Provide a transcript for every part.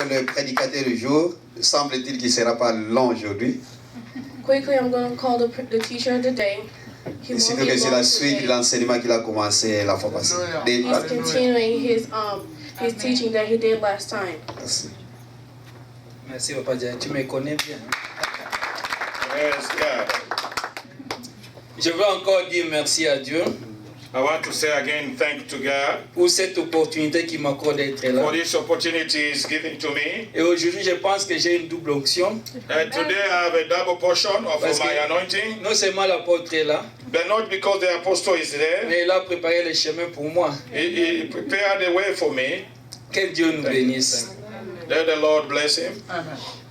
le prédicateur du jour. Semble-t-il qu'il ne sera pas long aujourd'hui. Quickly, I'm going to call the teacher of the day. Sinon que c'est la suite de l'enseignement qu'il a commencé la fois passée. He's continuing his teaching that he did last time. Merci. Merci, Papa Dia. Tu me connais bien. Praise God. Je veux encore dire merci à Dieu I want to say again, thank to God pour cette opportunité qu'il m'accorde d'être là. for this opportunity He's given to me. Et aujourd'hui, je pense que j'ai une double onction. And today I have a double portion of Parce my que anointing, non seulement l'apôtre est là, but not because the apostle is there. mais il a préparé le chemin pour moi. He prepared the way for me. Que Dieu nous bénisse. Let the Lord bless him.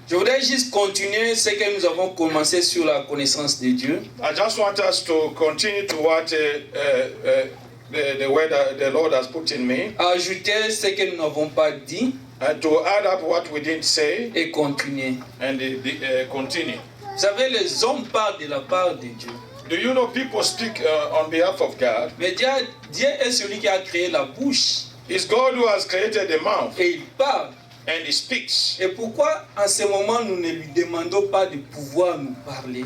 Je voudrais juste continuer ce que nous avons commencé sur la connaissance de Dieu. I just want us to continue to what the word that the Lord has put in me, Ajouter ce que nous n'avons pas dit and to add up what we didn't say et continuer. and continue. Vous savez, les hommes parlent de la part de Dieu. Do you know people speak on behalf of God? Mais Dieu est celui qui a créé la bouche It's God who has created the mouth, et il parle. and He speaks. Et pourquoi en ce moment nous ne lui demandons pas de pouvoir nous parler,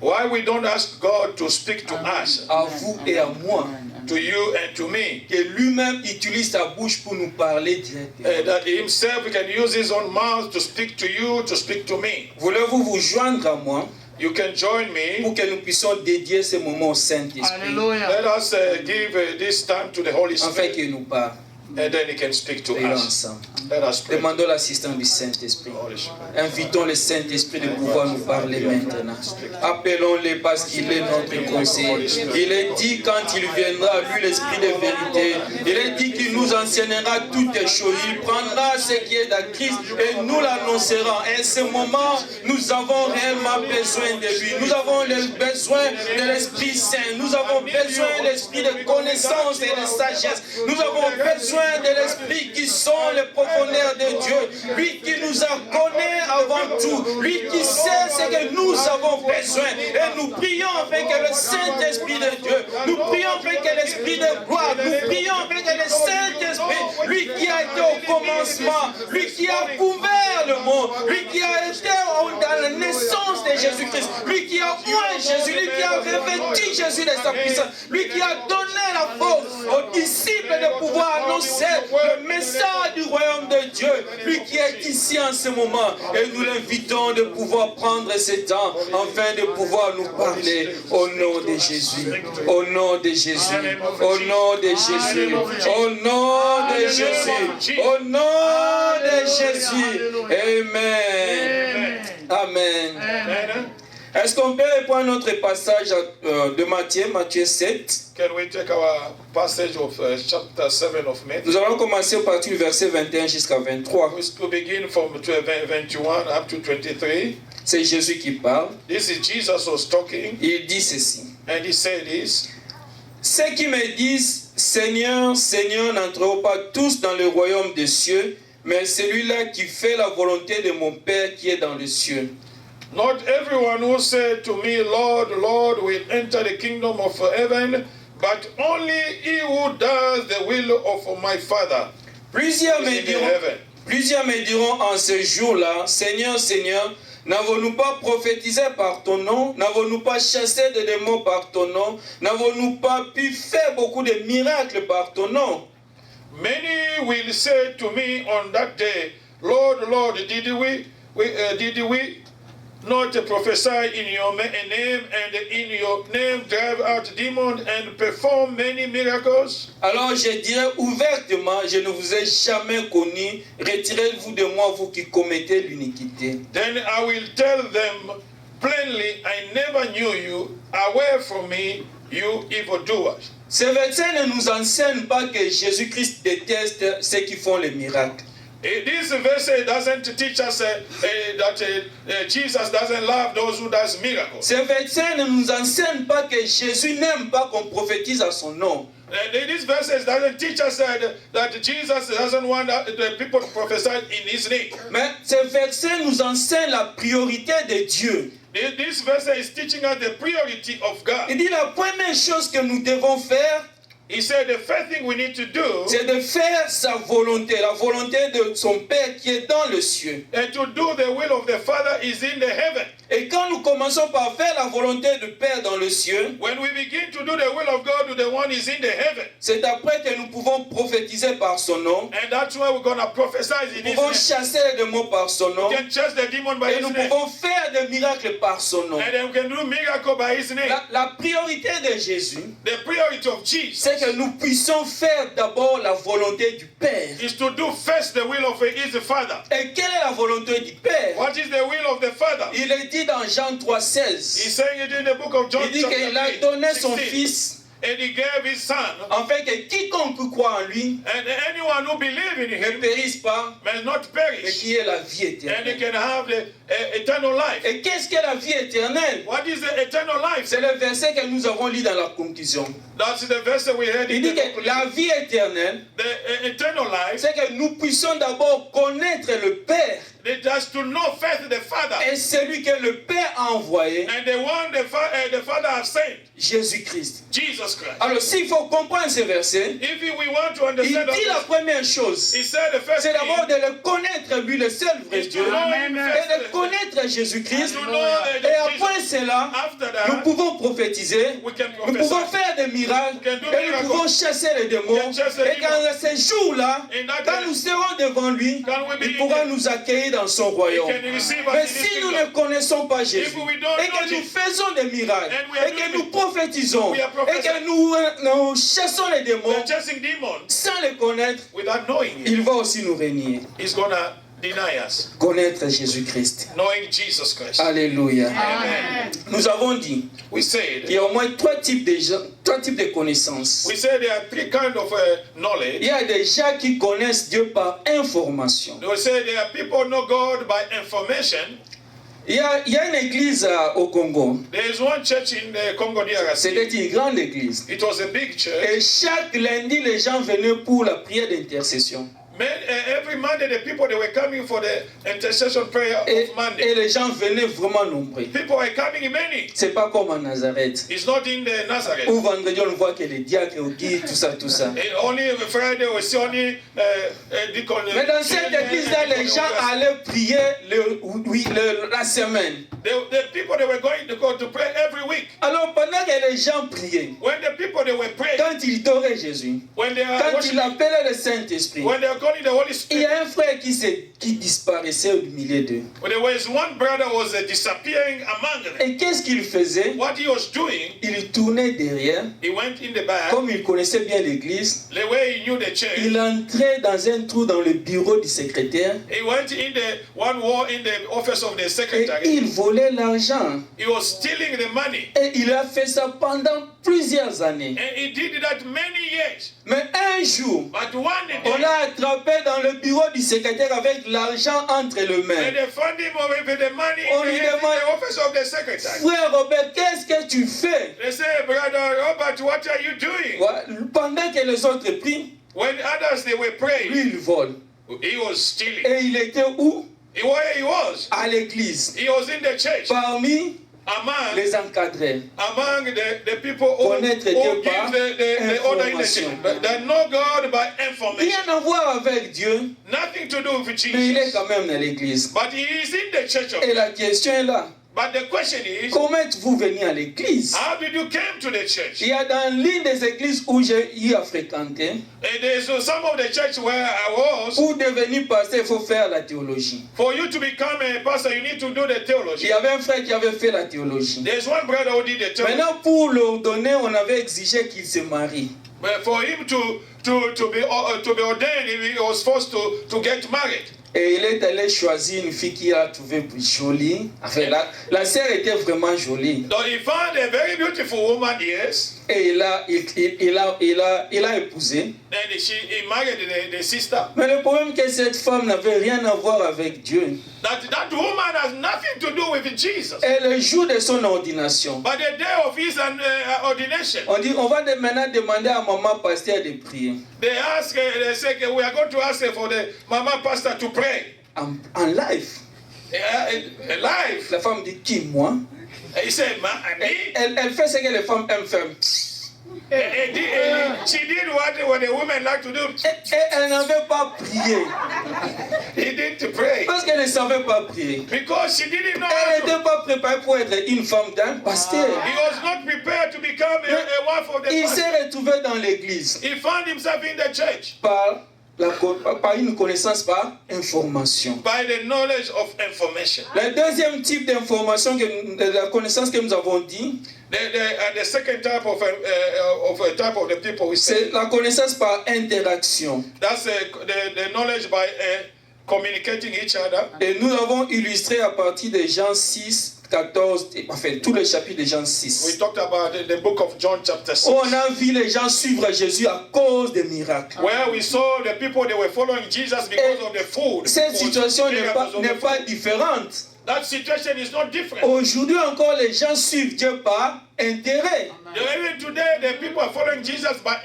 Why we don't ask God to speak to us, à vous et à moi, to you and to me, que lui-même utilise sa bouche pour nous parler directement. that Himself can use His own mouth to speak to you, to speak to me. Voulez-vous vous joindre à moi You can join me. pour que nous puissions dédier ce moment au Saint-Esprit, Let us give this time to the Holy afin Spirit, qu'il nous parle. and then He can speak to Prions us. ensemble. Let us pray. Demandons l'assistance du Saint-Esprit. Holy Spirit. Invitons le Saint-Esprit de pouvoir nous parler maintenant. Appelons-le parce qu'il est notre conseiller. Il est dit quand il viendra, lui l'Esprit de vérité, il est dit qu'il nous enseignera toutes les choses. Il prendra ce qui est de Christ et nous l'annoncerons. Et en ce moment, nous avons réellement besoin de lui. Nous avons besoin de l'Esprit Saint. Nous avons besoin de l'Esprit de connaissance et de sagesse. Nous avons besoin de l'Esprit qui sont les profondeurs de Dieu. Lui qui nous a connus avant tout. Lui qui sait ce que nous avons besoin. Et nous prions afin que le Saint-Esprit de Dieu, nous prions afin que l'Esprit de gloire, nous prions afin que le Saint-Esprit, lui qui a été au commencement, lui qui a couvert le monde, lui qui a été dans la naissance de Jésus-Christ, lui qui a oint Jésus, lui qui a revêtu Jésus de sa puissance, lui qui a donné la force aux disciples de pouvoir annoncer le message du royaume de Dieu, lui qui est ici en ce moment, et nous l'invitons de pouvoir prendre ce temps afin de pouvoir nous parler au nom de Jésus, au nom de Jésus, au nom de Jésus, au nom de Jésus, au nom de Jésus. Amen. Amen. Amen. Est-ce qu'on peut reprendre notre passage de Matthieu 7? Can we take our passage of chapter 7 of Matthew? Nous allons commencer à partir du verset 21 jusqu'à 23. We begin from 21 up to 23. C'est Jésus qui parle. This is Jesus was talking, Il dit ceci. and He said this. Ceux qui me disent Seigneur, Seigneur n'entreront pas tous dans le royaume des cieux, mais celui-là qui fait la volonté de mon Père qui est dans les cieux. Not everyone who said to me, Lord, Lord, will enter the kingdom of heaven, but only he who does the will of my Father. Plusieurs who is in heaven. me diront en ce jour-là, Seigneur, Seigneur, n'avons-nous pas prophétisé par ton nom? N'avons-nous pas chassé des démons par ton nom? N'avons-nous pas pu faire beaucoup de miracles par ton nom? Many will say to me on that day, Lord, Lord, did we not prophesy in your name, and in your name drive out demons and perform many miracles? Alors je dirai ouvertement, je ne vous ai jamais connu, retirez-vous de moi, vous qui commettez l'iniquité. Then I will tell them plainly, I never knew you, away from me, you evildoers. Ce verset ne nous enseigne pas que Jésus-Christ déteste ceux qui font les miracles. This verse doesn't teach us that Jesus doesn't love those who does miracles. Ce verset ne nous enseigne pas que Jésus n'aime pas qu'on prophétise à son nom. This verse doesn't teach us that Jesus doesn't want the people to prophesy in His name. Mais ce verset nous enseigne la priorité de Dieu. This verse is teaching us the priority of God. Il dit la première chose que nous devons faire, He said the first thing we need to do c'est de faire sa volonté, la volonté de son Père qui est dans le ciel. and to do the will of the Father is in the heaven. Et quand nous commençons par faire la volonté du Père dans le ciel, When we begin to do the will of God, the one is in the heaven. c'est après que nous pouvons prophétiser par son nom, And that's why we're going to prophesy in nous His pouvons name. chasser les démons par son nom, We can chase the demon by et His nous name. pouvons faire des miracles par son nom. And then we can do miracle by His name. La priorité de Jésus, The priority of Jesus c'est que nous puissions faire d'abord la volonté du Père. is to do first the will of His Father. Et quelle est la volonté du Père? What is the will of the Father? Il est dit dans Jean 3,16. He's saying it in the book of John Il dit chapter qu'il a 3, donné son 16. Fils, And He gave His Son. afin que quiconque croit en lui And anyone who believes in ne Him périsse pas, may not mais perish. qui ait la vie And he éternelle. can have the eternal life. Et qu'est-ce que la vie éternelle? What is the eternal life? C'est le verset que nous avons lu dans la conclusion. That's the verse that we read Il in dit the que la vie éternelle, The eternal life, c'est que nous puissions d'abord connaître le Père it has to know first the Father. et celui que le Père a envoyé, And the one the Father has sent, Jésus-Christ. Jesus Christ. Alors s'il faut comprendre ce verset, If we want to il understand dit la that, première chose, he said the first c'est thing d'abord de le connaître, lui, le seul vrai is to Dieu, know Him et de first. connaître Jésus-Christ. To know Et après Jesus. cela, After nous that, pouvons prophétiser, we can nous pouvons prophesy. faire des miracles, We can do et nous miracles. pouvons chasser les démons. We can chase the Et quand ces jours-là, In that quand day, nous serons devant lui, can we be il pourra nous accueillir dans son royaume. He can receive us Mais in His si nous kingdom. ne connaissons pas Jésus, If we don't et know que nous Jesus, faisons des miracles, and we are et que doing nous prophétisons, we are et prophesying, que nous chassons les démons we're chasing demons sans les connaître, without knowing Him. il va aussi nous régner. He's going to deny us. Connaître Jésus-Christ. Knowing Jesus Christ. Alléluia. Amen. Nous avons dit We qu'il said, y a au moins trois types de gens, trois types de connaissances. we said there are three kinds of knowledge. Il y a des gens qui connaissent Dieu par information. We say there are people who know God by information. Il y a une église au Congo. There is one church in the Congo DRC. C'était une grande église. It was a big church. Et chaque lundi, les gens venaient pour la prière d'intercession. Every Monday, the people they were coming for the intercession prayer Et of Monday. les gens venaient vraiment nombreux. People were coming many. C'est pas comme à Nazareth. It's not in the Nazareth. Où vendredi, on voit que les diacres, au guide, tout ça, tout ça. Only Friday we see only deacon. Mais dans cette église-là, les gens allaient prier la semaine. The people they were going to go to pray every week. Alors pendant que les gens priaient, When the people they were praying, quand ils adoraient Jésus, when they are quand ils worshiping, appelaient le Saint-Esprit, when they are calling the Holy il y Spirit, a un frère qui disparaissait au milieu d'eux. there was one brother who was disappearing among them. Et qu'est-ce qu'il faisait? What he was doing, Il tournait derrière, he went in the back, comme il connaissait bien l'église, the way he knew the church. il entrait dans un trou dans le bureau du secrétaire He went in the one wall in the office of the et secretary. il volait l'argent. He was stealing the money. Et il a fait ça pendant plusieurs années. And he did that many years. Mais un jour, But one on day, l'a attrapé dans le bureau du secrétaire avec l'argent entre les when mains. they found him with the money On in lui the demande, office of the secretary. frère Robert, qu'est-ce que tu fais? They say, Brother Robert, what are you doing? Pendant que les autres prient, When others they were lui praying, il vole. he was stealing. Et il était où? Where he was? À l'église. He was in the church. Parmi Among les encadrés. the people who Connaître Dieu give par the order in the information. church. They know God by information. Rien à voir avec Dieu, Nothing to do with mais il est Jesus. quand même dans l'église. But he is in the church of Et la question est là. But the question is, Comment êtes-vous venu à l'église? how did you come to the church? Il y a dans l'une des églises où j'ai eu à fréquenter, And there's some of the church where I was. pour devenir pasteur, il faut faire la théologie. For you to become a pastor, you need to do the Il theology. y avait un frère qui avait fait la théologie. There's one brother who did the theology. Maintenant, pour l'ordonner, on avait exigé qu'il se marie. But for him to be ordained, he was forced to get married. Et il est allé choisir une fille qu'il a trouvée jolie. Enfin, la sœur était vraiment jolie. So he found a very beautiful woman, yes. Et il a épousé. Then he married the sister. Mais le problème est que cette femme n'avait rien à voir avec Dieu. That woman has nothing to do with Jesus. Et le jour de son ordination, But the day of his ordination, on dit on va maintenant demander à maman pasteur de prier. they say, we are going to ask for the mama pastor to pray. En live. Live. La femme dit qui, moi? He said, me? Elle fait ce que les femmes aiment faire. She did what the women like to do. Et elle n'avait pas prié. He didn't pray. Parce qu'elle ne savait pas prier. Because she didn't know Elle how to. n'était pas préparée pour être une femme d'un pasteur. He was not prepared to become a wife of the Il pastor. s'est retrouvé dans l'église He found himself in the church par une connaissance, par information. by the knowledge of information. Le deuxième type d'information, de la connaissance que nous avons dit, The second type of type of the people we say, c'est la connaissance par interaction. that's the knowledge by communicating each other. Et nous l'avons illustré à partir de Jean 6, 14, enfin tout le chapitre de Jean We 6. talked about the book of John chapter 6, Où on a vu les gens suivre Jésus à cause des miracles. where we saw the people they were following Jesus because of the food. Cette situation n'est Miracles of the pas food. différente. That situation is not different. Aujourd'hui encore, les gens suivent Dieu par intérêt. Even today, the people are following Jesus by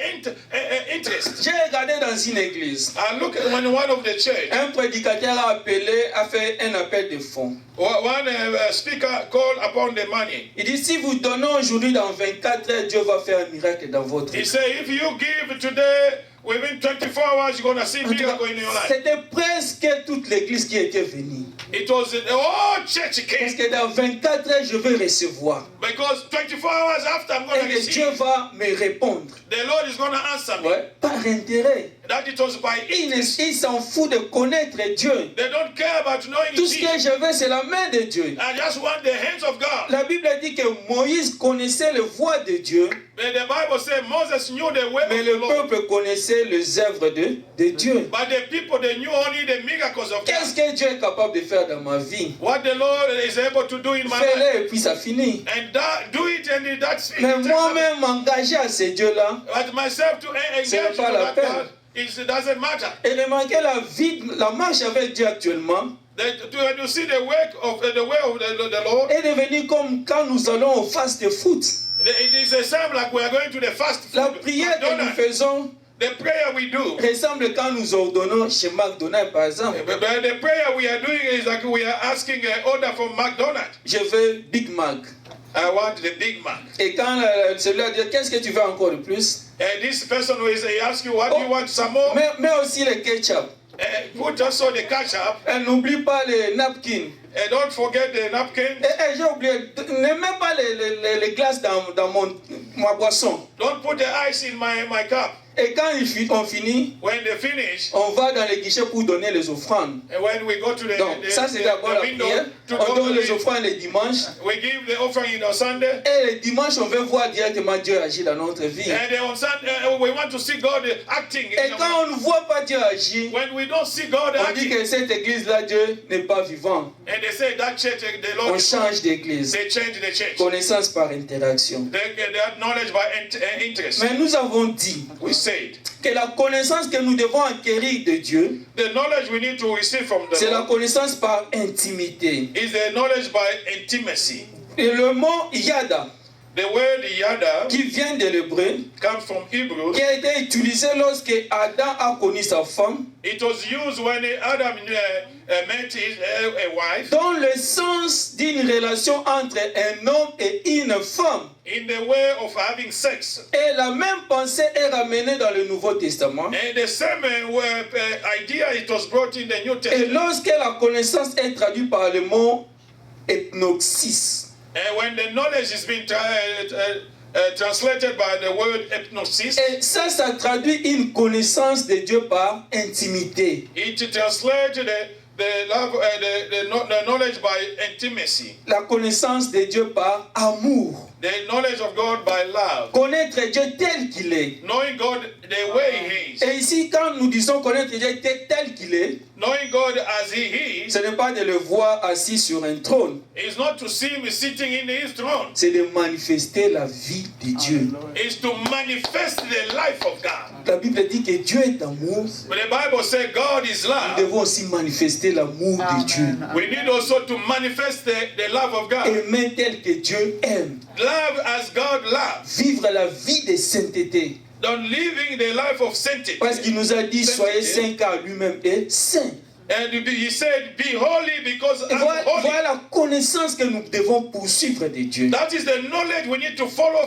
interest. J'ai regardé dans une église. I look at when one of the church, Un prédicateur a fait un appel de fonds. one speaker called upon the money. Il dit, si vous donnez aujourd'hui dans 24 heures, Dieu va faire un miracle dans votre He vie. said, if you give today, within 24 hours, you're going to see miracle in your life. C'était presque toute l'église qui était venue. It was the whole church Parce came. que dans 24 heures, je vais recevoir. Because 24 hours after, I'm going Et to que Dieu receive. va me répondre. The Lord is going to answer me. Ouais, par intérêt. That it was by interest. Il s'en fout de connaître Dieu. They don't care about knowing Tout ce que Jesus. je veux, c'est la main de Dieu. I just want the hands of God. La Bible dit que Moïse connaissait les voies de Dieu, But the Bible says Moses knew the way mais of le the Lord. peuple connaissait les œuvres de Dieu. But the people, they knew only the miracles of Qu'est-ce God. que Dieu est capable de faire dans ma vie? What the Lord is able to do in my life. Fais-le et puis ça finit. And do it and that's it. Mais moi-même m'engager à ce Dieu-là, But myself to engage C'est to pas la that peine. God, it doesn't matter. et remarquez la marche avec Dieu actuellement When you see the way of the Lord, est devenue comme quand nous allons au fast-food. it is the same like we are going to the fast food. La prière que nous McDonald's. faisons The prayer we do. ressemble quand nous ordonnons chez McDonald's, par exemple. But the prayer we are doing is like we are asking an order from McDonald's. Je veux Big Mac. I want the Big Mac. Et quand celui-là dit, qu'est-ce que tu veux encore de plus? And this person will say, he asks you, what do you want? Some more? Mais aussi le ketchup. Put also the ketchup. Et n'oublie pas les napkins. And don't forget the napkin. Et j'ai oublié, ne mets pas les glaces dans ma boisson. Don't put the ice in my cup. Et quand on finit, When they finish, on va dans les guichets pour donner les offrandes. and when we go to Donc, ça c'est d'abord la prière. On donne les offrandes les dimanches. we give the offering on Sunday. Et les dimanches, on veut voir directement Dieu agir dans notre vie. And on Sunday, we want to see God acting. Et quand on ne voit pas Dieu agir, When we don't see God on dit acting, que cette église-là, Dieu n'est pas vivant. and they say that church, the On Lord, change d'église. they change the church. Connaissance par interaction. They get that knowledge by interest. Mais nous avons dit We said que la connaissance que nous devons acquérir de Dieu, the knowledge we need to receive from the c'est la Lord connaissance par intimité. is the knowledge by intimacy. Et le mot yada, The word yada qui vient de l'hébreu, comes from Hebrew. qui a été utilisé lorsque Adam a connu sa femme, It was used when Adam met his a wife dans le sens d'une relation entre un homme et une femme. in the way of having sex. Et la même pensée est ramenée dans le Nouveau Testament. And the same idea, it was brought in the New Et Testament. lorsque la connaissance est traduite par le mot ethnoxis, And when the knowledge is being translated by the word hypnosis, et ça traduit une connaissance de Dieu par intimité. it translates the love, the knowledge by intimacy, La connaissance de Dieu par amour. the knowledge of God by love, Connaître Dieu tel qu'il est. knowing God the way He is, Et ici, quand nous disons connaître Dieu tel qu'il est, knowing God as He is. ce n'est pas de le voir assis sur un trône, Is not to see Him sitting in His throne. c'est de manifester la vie de Dieu. Is to manifest the life of God. La Bible dit que Dieu est amour. But the Bible says God is Nous love. devons aussi manifester l'amour de Dieu. We need also to manifest the love of God. Aimer tel que Dieu aime. Love as God loves. Vivre la vie de sainteté. Don't living the life of sanctity. Parce qu'il nous a dit, soyez saints car lui-même est saint. And he said, be holy because Et I'm voilà, holy. voilà la connaissance que nous devons poursuivre de Dieu. That is the knowledge we need to follow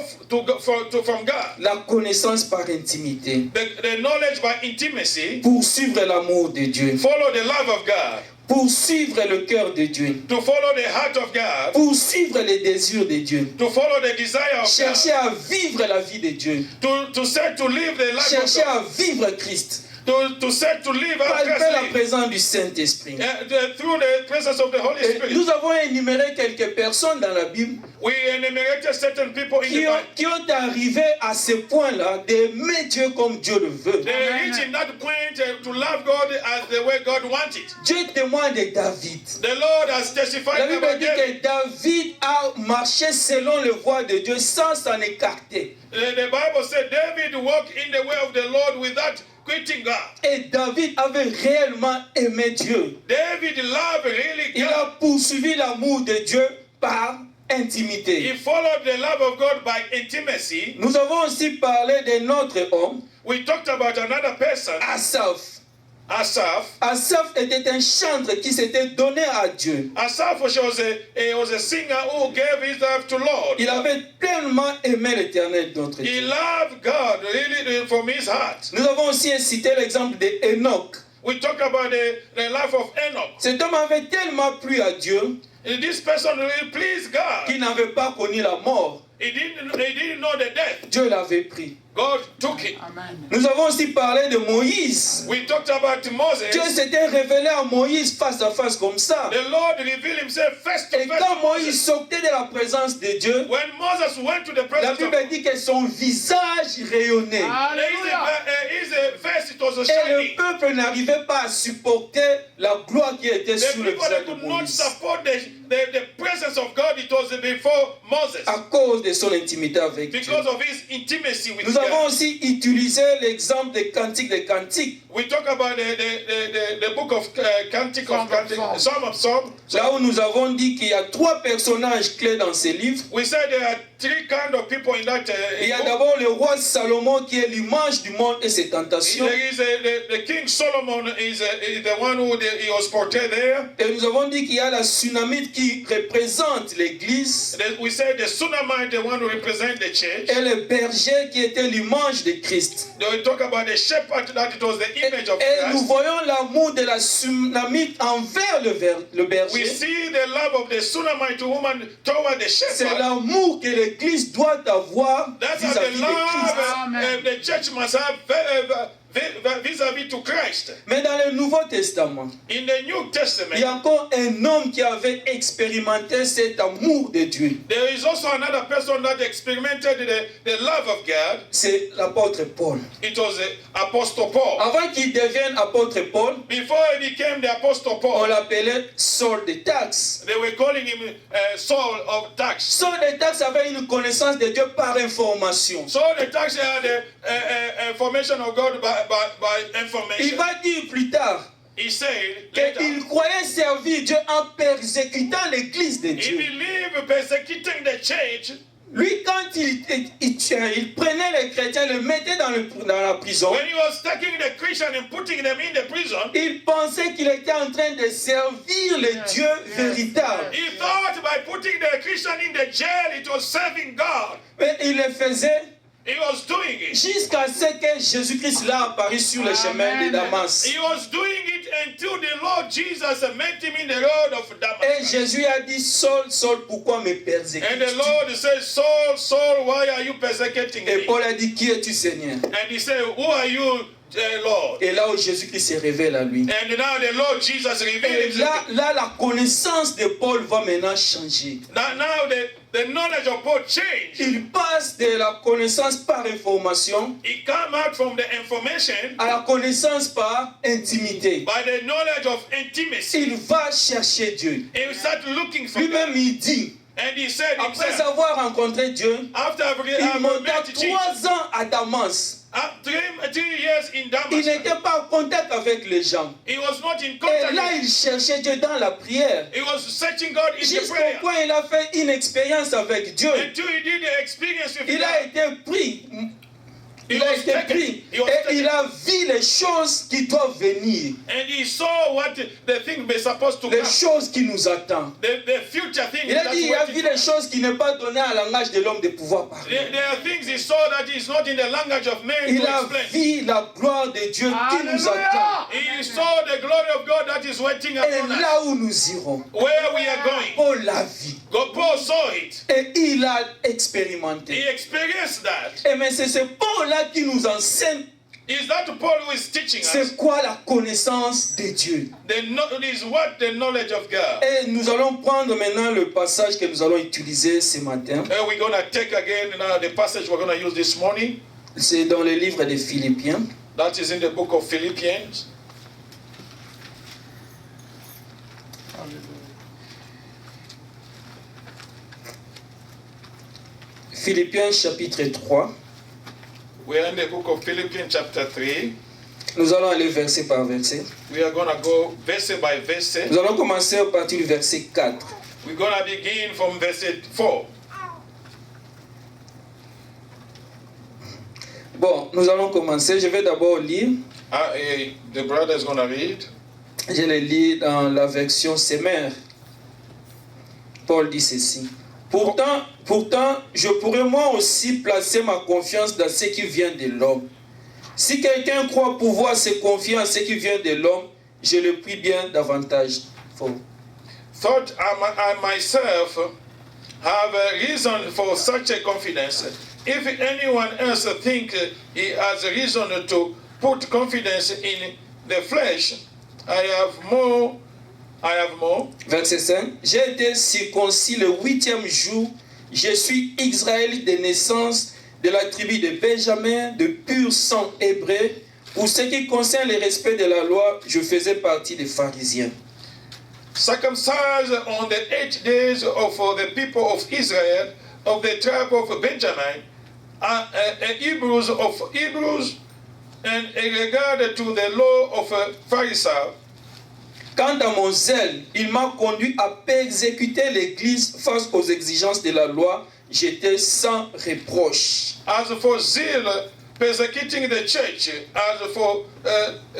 from God. La connaissance par intimité. The knowledge by intimacy. Poursuivre l'amour de Dieu. Follow the love of God. Poursuivre le cœur de Dieu. To follow the heart of God. Poursuivre les désirs de Dieu. To follow the desire of Chercher God. à vivre la vie de Dieu. To live the life Chercher of God. à vivre Christ. To live Par la out présence du Saint-Esprit. through the presence of the Holy Et Spirit. nous avons énuméré quelques personnes dans la Bible We enumerated certain people in the Bible. qui ont arrivé à ce point-là d'aimer Dieu comme Dieu le veut. They reach in that point to love God as the way God wants it. Dieu témoigne de David. The Lord has testified La Bible about dit David. que David a marché selon le voie de Dieu sans s'en écarter. The Bible said David walked in the way of the Lord without quitting God. Et David avait réellement aimé Dieu. David loved really Il God. a poursuivi l'amour de Dieu par intimité. He followed the love of God by intimacy. Nous avons aussi parlé de notre homme, We talked about another person, Asaph. Asaph. Asaph était un chantre qui s'était donné à Dieu. Asaph was a singer who gave his life to Lord. Il avait tellement aimé l'Éternel, notre He Dieu. loved God really from his heart. Nous avons aussi cité l'exemple d'Enoch. We talk about the life of Enoch. Cet homme avait tellement plu à Dieu This person really pleased God. qu'il n'avait pas connu la mort. He didn't know the death. Dieu l'avait pris. God took it. Nous avons aussi parlé de Moïse. We talked about Moses. Dieu s'était révélé à Moïse face à face comme ça. The Lord revealed himself face to Et face quand to Moïse Moses. sortait de la présence de Dieu, When Moses went to the la presence of Bible God, dit que son visage rayonnait. his face it was Et le shining. peuple n'arrivait pas à supporter la gloire qui était The sur le people visage that de could not Moïse support the presence of God, it was before Moses. à cause de son intimité avec Dieu. Because of his intimacy with Nous avons God. aussi utilisé l'exemple des cantiques des cantiques, We talk about the book of Cantic of Cantic, Psalm of Psalm. là où nous avons dit qu'il y a trois personnages clés dans ces livres. We said there are three kind of people in that Il y a book. d'abord le roi Salomon qui est l'image du monde et ses tentations. There is the King Solomon is the one who he was portrayed there. Et nous avons dit qu'il y a la Sunamite qui représente l'église We said the Sunamite, the one who represents the church. et le berger qui était l'image de Christ. Then we talk about the shepherd, that it was the image of Et nous Christ. voyons l'amour de la Sunamite envers le We berger. see the love of the Sunamite woman toward the C'est shepherd. l'amour que l'église doit avoir That's how vis-à-vis the de Christ. love the church must have vis-à-vis to Christ. Mais dans le Nouveau Testament, In the New il Testament, y a encore un homme qui avait expérimenté cet amour de Dieu. there is also another person that experimented the love of God. C'est l'apôtre Paul. It was the Apostle Paul. Avant qu'il devienne apôtre Paul, Before he became the Apostle on Paul, l'appelait Saul de Tarse. they were calling him Saul of Tarsus. Saul de Tarse avait une connaissance de Dieu par information. Saul the Tarsus had the information of God by Il information. va dire plus tard He said later, qu'il croyait servir Dieu en persécutant l'église de he Dieu. believed persecuting the church. Lui, quand il prenait les chrétiens, le mettait dans la prison, When he was taking the Christian and putting them in the prison, il pensait qu'il était en train de servir le Dieu véritable. he thought by putting the Christian in the jail, it was serving God. Mais il le faisait He was doing it. jusqu'à ce que Jésus-Christ l'a apparu sur le chemin de Damas. He was doing it until the Lord Jesus met him in the road of Et Damascus. Jésus a dit, Saul, Saul, pourquoi me And the persécutes-tu? Lord said, Saul, Saul, why are you persecuting Et me? Paul a dit, qui es-tu, Seigneur? And he said, who are you, Lord? Et là où Jésus-Christ se révèle à lui. And now the Lord Jesus revealed Et himself. là, la connaissance de Paul va maintenant changer. Now the knowledge of Paul changed. Il passe de la connaissance par information He came out from the information à la connaissance par intimité. by the knowledge of intimacy. Il va chercher Dieu. He started looking for God. Lui-même, il dit, And he said après himself, avoir rencontré Dieu, after il monta met Jesus, 3 ans à Damas. 3 years in Il Damascus, n'était pas en contact avec les gens. he was not in Et contact. là, il cherchait Dieu dans la prière. He was searching God in the Jusqu'au prayer. point il a fait une expérience avec Dieu. Until he did the experience with Il God. a été pris Il a été pris et il a vu les choses qui doivent venir. And he saw what the thing was supposed to Les come. choses qui nous attendent. The future thing. Il a that's dit, il a waiting vu for les us. choses qui n'est pas donné à langage de l'homme de pouvoir parler. There are things he saw that is not in the language of man Il to a explain. vu la gloire de Dieu qui nous attend. He saw the glory of God that is waiting Et upon us. là où nous irons, Where we are going. Paul l'a vu. Paul saw it. Et il a He expérimenté. experienced that. Et mais c'est ce Paul-là qui nous enseigne Is that Paul who is teaching us? c'est quoi la connaissance de Dieu. It is what the knowledge of God. Et nous allons prendre maintenant le passage que nous allons utiliser ce matin. We're going to take again now the passage we're going to use this morning. C'est dans le livre des Philippiens. That is in the book of Philippians. Philippiens chapitre 3. We are in the book of Philippians chapter 3. Nous allons aller verset par verset. We are going to go verse by verse. Nous allons commencer à partir du verset 4. We're going to begin from verse 4. Bon, nous allons commencer. Je vais d'abord lire. The brother is going to read. Je le lis dans la version Semmer. Paul dit ceci. Pourtant, je pourrais moi aussi placer ma confiance dans ce qui vient de l'homme. Si quelqu'un croit pouvoir se confier en ce qui vient de l'homme, je le prie bien davantage. Faux. Thought I myself have a reason for such a confidence. If anyone else think he has a reason to put confidence in the flesh, I have more. Verset 5. J'ai été circoncis le 8e jour. Je suis Israélite de naissance, de la tribu de Benjamin, de pur sang hébreu. Pour ce qui concerne le respect de la loi, je faisais partie des pharisiens. Circumcised on the 8 days of the people of Israel, of the tribe of Benjamin, Hebrews of Hebrews, and in regard to the law of Pharisees. Quant à mon zèle, il m'a conduit à persécuter l'Église face aux exigences de la loi. J'étais sans reproche. As for zeal, persecuting the church, as for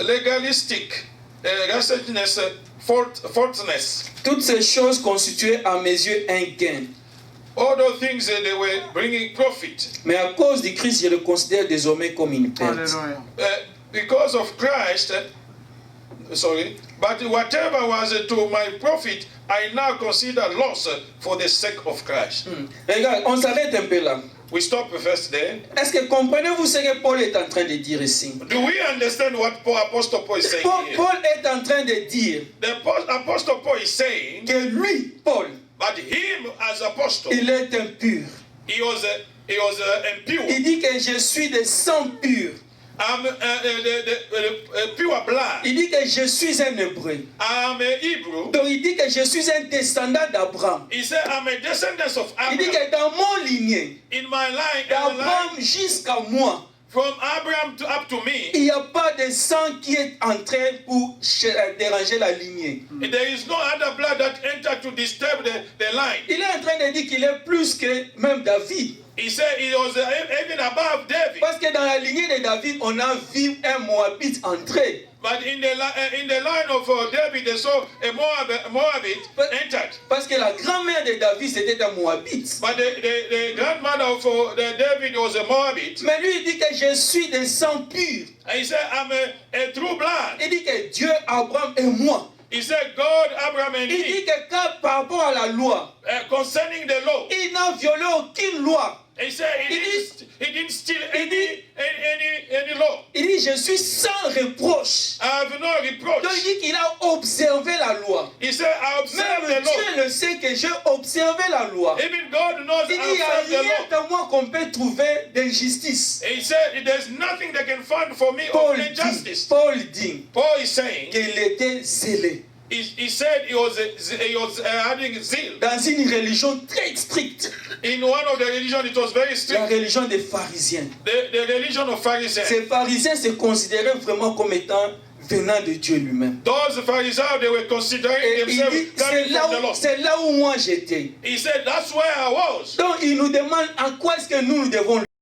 legalistic righteousness, faultiness. Toutes ces choses constituaient à mes yeux un gain. All those things they were bringing profit. Mais à cause du Christ, je le considère désormais comme une perte. Because of Christ, but whatever was to my profit, I now consider loss for the sake of Christ. Regarde, on s'arrête un peu là. We stop first there. Est-ce que comprenez-vous ce que Paul est en train de dire ici? Do we understand what Apostle Paul is saying here? Paul est en train de dire The Apostle Paul is saying que lui, Paul, that him as apostle, il est impur. he was impure. Il dit que je suis de sang pur. I'm pure blood. Il dit que je suis un hébreu. I'm a Hebrew. Donc il dit que je suis un descendant d'Abraham. He said I'm a descendant of Il dit Abraham. que dans mon lignée, In my line, d'Abraham jusqu'à moi, from Abraham up to me, il n'y a pas de sang qui est entré pour déranger la lignée. there is no other blood that entered to disturb the line. Il est en train de dire qu'il est plus que même David. He said he was even above David. Parce que dans la lignée de David, on a vu un Moabite entrer. But in the line of David, they saw a Moabite entered. Parce que la grand-mère de David, c'était un Moabite. But the grandmother of David was a Moabite. Mais lui, il dit que je suis de sang pur. And he said, I'm a true blood. Il dit que Dieu, Abraham et moi. He said, God, Abraham, and Il dit me, que par rapport à la loi, concerning the law. il n'a violé aucune loi. He said he didn't steal any law. Il dit, je suis sans reproche. I have no reproach. Donc il dit qu'il a observé la loi. He said, I observe Même the law. Dieu le sait que j'ai observé la loi. Even God knows Il I dit, il n'y a observe the rien law. de moi qu'on peut trouver d'injustice. He said, there's nothing they can find for me Paul of dit, injustice. Paul Is saying, qu'il était zélé he said he was having zeal. dans une religion très stricte, In one of the religion, it was very la strict. religion des pharisiens. The religion of Pharisees. Ces pharisiens se considéraient vraiment comme étant venant de Dieu lui-même. Those Pharisees, they were considering Et il themselves dit, coming from the law. c'est là où moi j'étais. He said, that's where I was. Donc il nous demande en quoi est-ce que nous devons